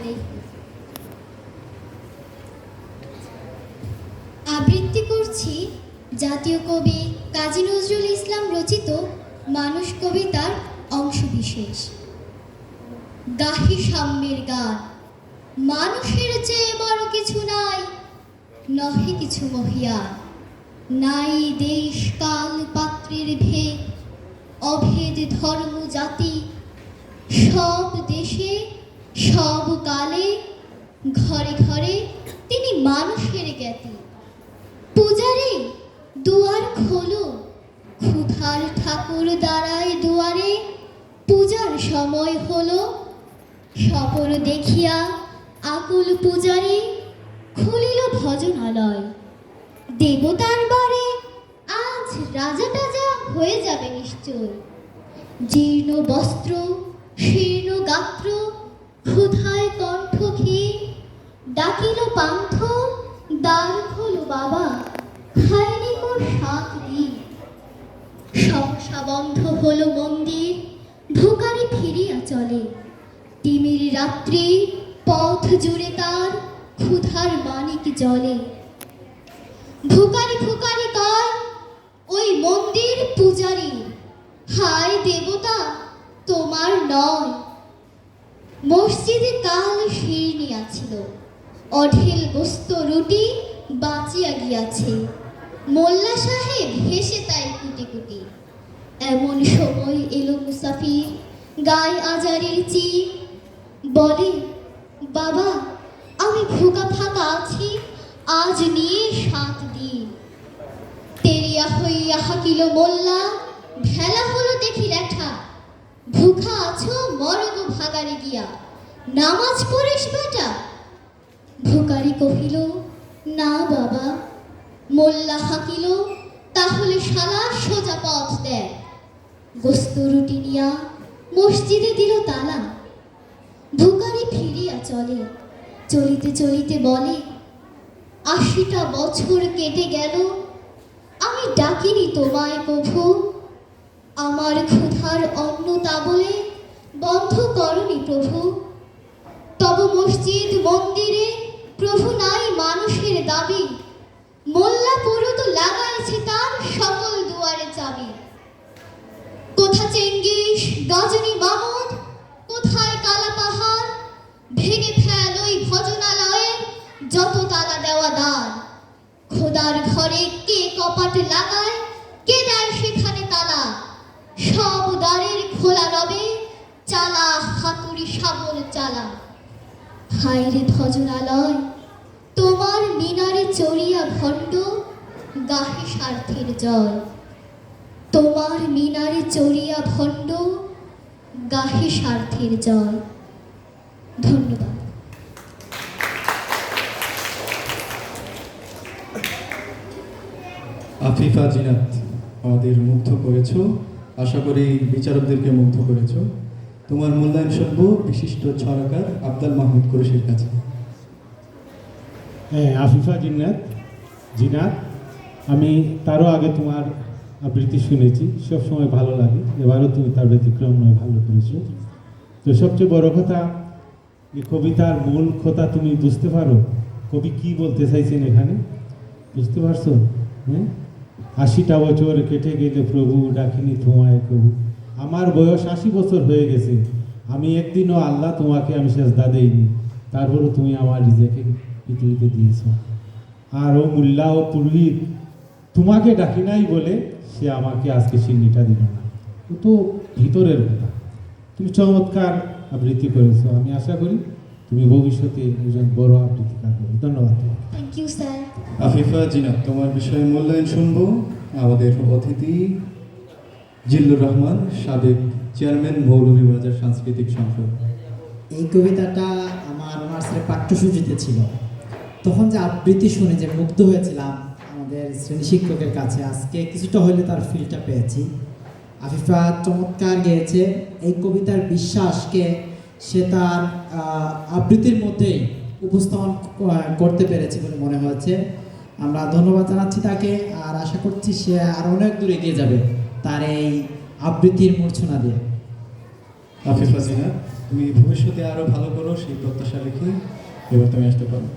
আলাইহি। আবৃত্তি করছি জাতীয় কবি কাজী নজরুল ইসলাম রচিত মানুষ কবিতার অংশবিশেষ। গাহি সাম্যের গান। মানুষের চেয়ে বড় কিছু নাই, নহে কিছু মহিয়ান। নাই দেশ কাল পাত্রের ভেদ, অভেদ ধর্ম জাতি। সব দেশে সব কালে ঘরে ঘরে তিনি মানুষের জ্ঞাতি। পূজারে দুয়ার খোলো, ক্ষুধার ঠাকুর দাঁড়ায় দুয়ারে। পূজার সময় হলো, সপর দেখিয়া আকুল পূজারে খুলিল ভজনালয়। দেবতার বারে আজ রাজা টাজা হয়ে যাবে নিশ্চয়। জীর্ণ বস্ত্র শীর্ণ গাত্র, ক্ষুধায় কণ্ঠ খেয়ে ডাকিল পান্থ। দ্বার খোলো বাবা, খায়নি কোন 7 দিন। সংসা বন্ধ হলো মন্দির, ভিখারি ফিরিয়া চলে। তিমির রাত্রি পথ জুড়ে তার ক্ষুধার মানিক জ্বলে। ভিখারি ভিখারি কয় ওই মন্দির পূজারী, হায় দেবতা তোমার নয়। মসজিদে কাল শিরনি আছিল, অঢেল গোস্ত রুটি বাঁচিয়া গিয়াছে। মোল্লা সাহেব হেসে তাই কুটি কুটি। এমন সময় এলো মুসাফির, গায়ে আজারের চির। বলে বাবা আমি ভুকা ফাঁকা আছি, আজ নিয়ে 7 দিন। তেরিয়া হইয়া হাকিল মোল্লা, ভেলা হলো দেখি লেঠা। ভুখা আছো মরগ ভাগারে গিয়া, নামাজ পড়িস বেটা। ভিখারি কহিল না বাবা। মোল্লা হাকিল তাহলে শালা সোজা পথ দেয়। গোস্ত রুটি নিয়া মসজিদে দিল তালা। ভিখারি ফিরিয়া চলে, চলিতে চলিতে বলে 80টা বছর কেটে গেল, আমি ডাকিনি তোমায় কভু। আমার ক্ষুধার অন্ন তা বলে বন্ধ করনি প্রভু। তব মসজিদ মন্দিরে প্রভু নাই মানুষের দাবি। মোল্লা পুরুত লাগাইছে তার সকল দুয়ারে চাবি। কোথা চেঙ্গিস গজনী মামুদ, কোথায় কালা পাহাড়। ভেঙে ফেল ওই ভজনালয়ে যত তালা দেওয়া দ্বার। খোদার ঘরে কে কপাট লাগায়, কে দেয় সেখানে তালা। সব দ্বারের খোলা রবে, চালা হাতুড়ি শাবল চালা। হায় রে ভজনালয়, তোমার মিনারে চড়িয়া ভণ্ড, গাহে স্বার্থের জয়। তোমার মিনারে চড়িয়া ভণ্ড, গাহে স্বার্থের জয়। ধন্যবাদ। আফিফা জিনাত, আমাদের মুগ্ধ করেছ, আশা করি বিচারকদেরকে মুগ্ধ করেছ। তোমার মূল্যায়ন শুনবো বিশিষ্ট ছড়াকার আব্দুল মাহমুদ কুরেশির কাছে। হ্যাঁ, আফিফা জিনাত, আমি তারও আগে তোমার আবৃত্তি শুনেছি, সবসময় ভালো লাগে। এবারও তুমি তার ব্যতিক্রম নয়, ভালো করেছো। তো সবচেয়ে বড় কথা, এই কবিতার মূল কথা তুমি বুঝতে পারো কবি কি বলতে চাইছেন এখানে, বুঝতে পারছো? হ্যাঁ, 80টা বছর কেটে গেলে প্রভু ডাকিনি তোমায় কবু। আমার বয়স 80 বছর হয়ে গেছে, আমি একদিনও আল্লাহ তোমাকে আমি সেজদা দেইনি, তারপরও তুমি আমার নিজেকে পৃথিবীতে দিয়েছ। আর ও মোল্লা ও পুরোহিত তোমাকে ডাকি নাই বলে সে আমাকে আজকে সিন্নিটা দিল না। ও তো ভিতরের কথা। তুমি চমৎকার আবৃত্তি করেছো, আমি আশা করি তুমি ভবিষ্যতে একজন বড় আবৃত্তিকার হবে। ধন্যবাদ। Thank you sir. Afifa Zinat, তোমার বিষয়ে মূল্যায়ন শুনবো আমাদের অতিথি জিল্লুর রহমান, সাবেক চেয়ারম্যান মৌলভীবাজার সাংস্কৃতিক সংসদ। এই কবিতাটা আমার অনার্সের পাঠ্যসূচিতে ছিল। তখন যে আবৃত্তি শুনে যে মুগ্ধ হয়েছিলাম আমাদের শ্রেণী শিক্ষকের কাছে, আজকে কিছুটা হলে তার ফিলটা পেয়েছি। আফিফা চমৎকার গেয়েছে। এই কবিতার বিশ্বাসকে সে তার আবৃত্তির মধ্যেই উপস্থাপন করতে পেরেছে বলে মনে হয়েছে। আমরা ধন্যবাদ জানাচ্ছি তাকে, আর আশা করছি সে আরও অনেক দূরে এগিয়ে যাবে তার এই আবৃত্তির মূর্ছনা দিয়ে। আফিফা জিনাত, তুমি ভবিষ্যতে আরো ভালো করো সেই প্রত্যাশা রেখে এবার তুমি আসতে পারো।